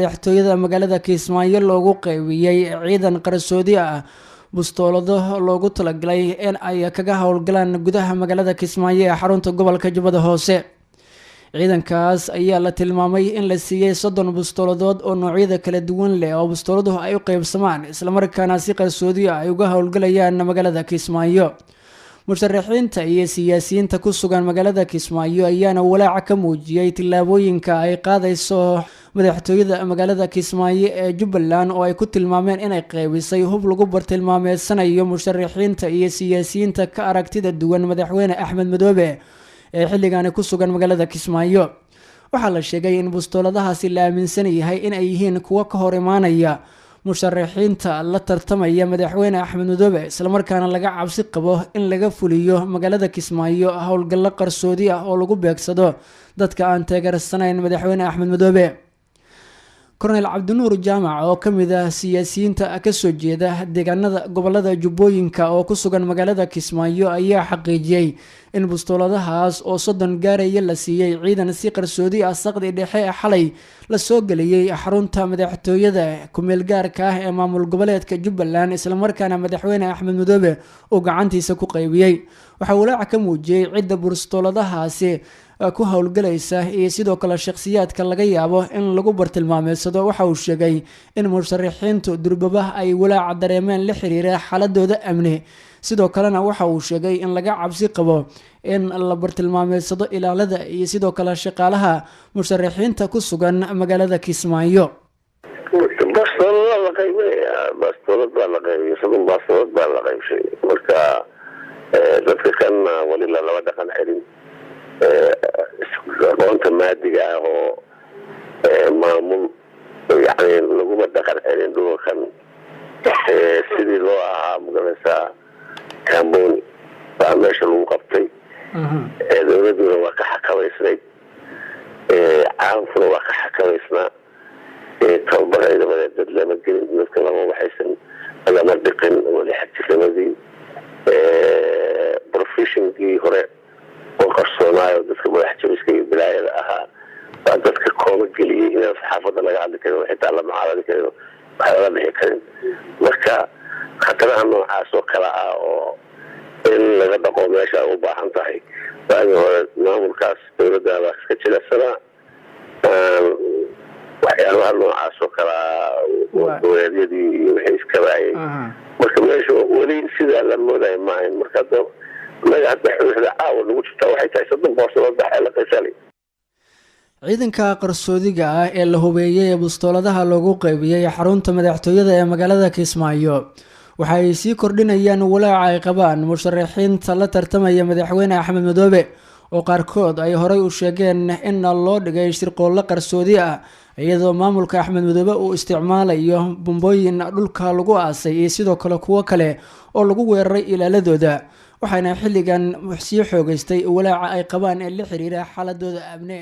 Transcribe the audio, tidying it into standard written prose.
madaxtooyada magaalada Kismaayo loogu qaybiyay ciidan qarsoodi ah bustoolado loogu talagalay in ay kaga howlgalaan gudaha magaalada Kismaayo ee xarunta gobolka Jubbada Hoose. ciidankaas ayaa la tilmaamay in la siiyay 30 bustooladood oo noocyada kala duwan leh oo bustooladuhu ay u qaybsamaan isla markaana si qarsoodi ah ay uga howlgalayaan magaalada Kismaayo. musharaxiinta iyo siyaasiyiinta ku sugan magaalada Kismaayo ayaana walaac ka muujiyay tilaabooyinka ay qaadayso madaxtooyada magaalada Kismaayo ee Jubbaland oo ay ku tilmaameen inay qaybisay hub lagu bartilmaameedsanayo musharaxiinta iyo siyaasiyiinta ka aragtida duwan madaxweyne Axmed Madoobe ee xilligan ku sugan magaalada Kismaayo. waxaa la sheegay in bustooladahaasi la aaminsan yahay in ay yihiin kuwa ka hor imaanaya musharaxiinta la tartamaya madaxweyne Axmed Madoobe isla markaana laga cabsi qabo in laga fuliyo magaalada Kismaayo howlgallo qarsoodi ah oo lagu beegsado dadka aan taageersanayn madaxweyne Axmed Madoobe. Colonel Cabdinuur Jaamac oo kamid ah siyaasiyiinta ka soo jeeda deegaanada gobolada Jubbooyinka oo ku sugan magaalada Kismaayo ayaa xaqiijiyay in bustooladahaas oo 30 gaaraya la siiyay ciidan si qarsoodi ah saqdi dhexe xalay la soo galiyay xarunta madaxtooyada ku meel gaarka ah ee maamul goboleedka Jubbaland isla markaana madaxweyne Axmed Madoobe uu gacantiisa ku qaybiyay. waxa walaac ka muujiyay cidda bustooladahaasi ku howlgalaysa iyo sidoo kale shakhsiyaadka laga yaabo in lagu bartilmaameedsado. waxa uu sheegay in musharaxiintu durbaba ay walaac dareemeen la xiriira xaaladooda amni. sidoo kalena waxa uu sheegay in laga cabsi qabo in la bartilmaameedsado ilaalada iyo sidoo kale shaqaalaha musharaxiinta ku sugan magaalada Kismaayo. dadka kan wali laba dhaqan celin aqoonta maadiga ah oo maamul yani laguma dhaqan celin dhulkan sidii loo ahaa magalaysaa Kamboni baa meesha lagu qabtay. dowladuna waa ka xakameysnayd, caalamkuna waa ka xakameysnaa. tababarayda dad lama gelin, dadka lama waxaysan lama dhiqin wali xajirnimadii professionkii hore oo qarsoonaayo dadka madax jabiska iyo bilaayada ahaa baa dadka kooba geliyay inaan saxaafadda laga hadli karin xitaa la macaamili karin wax laga bixi karin. marka khataraha noocaas oo kale ah oo in laga dhaqo meesha u baahan tahay. waagii hore maamulkaas dowladda baa iska jilasanaa waxyaabaha noocaas oo kale dowladyadii iyo wixii iska baayay. marka meesha weli sidaa la moodayo maahayn. marka naga hadda xuduuda caawa lagu jirtaa waxay tahay 30 boqolkiiba la qaysalay. ciidanka qarsoodiga ah ee la hubeeyay ee bustooladaha loogu qaybiyay xarunta madaxtooyada ee magaalada Kismaayo waxa ay sii kordhinayaan walaac ay qabaan musharaxiinta la tartamaya madaxweyne Axmed Madoobe oo qaarkood ay horay u sheegeen in loo dhigay shirqoolo qarsoodi ah iyadoo maamulka Axmed Madoobe uu isticmaalayo bombooyin dhulka lagu aasay iyo sidoo kale kuwa kale oo lagu weeraray ilaaladooda. waxaana xilligan sii xoogaystay walaaca ay qabaan ee la xiriira xaaladooda amni.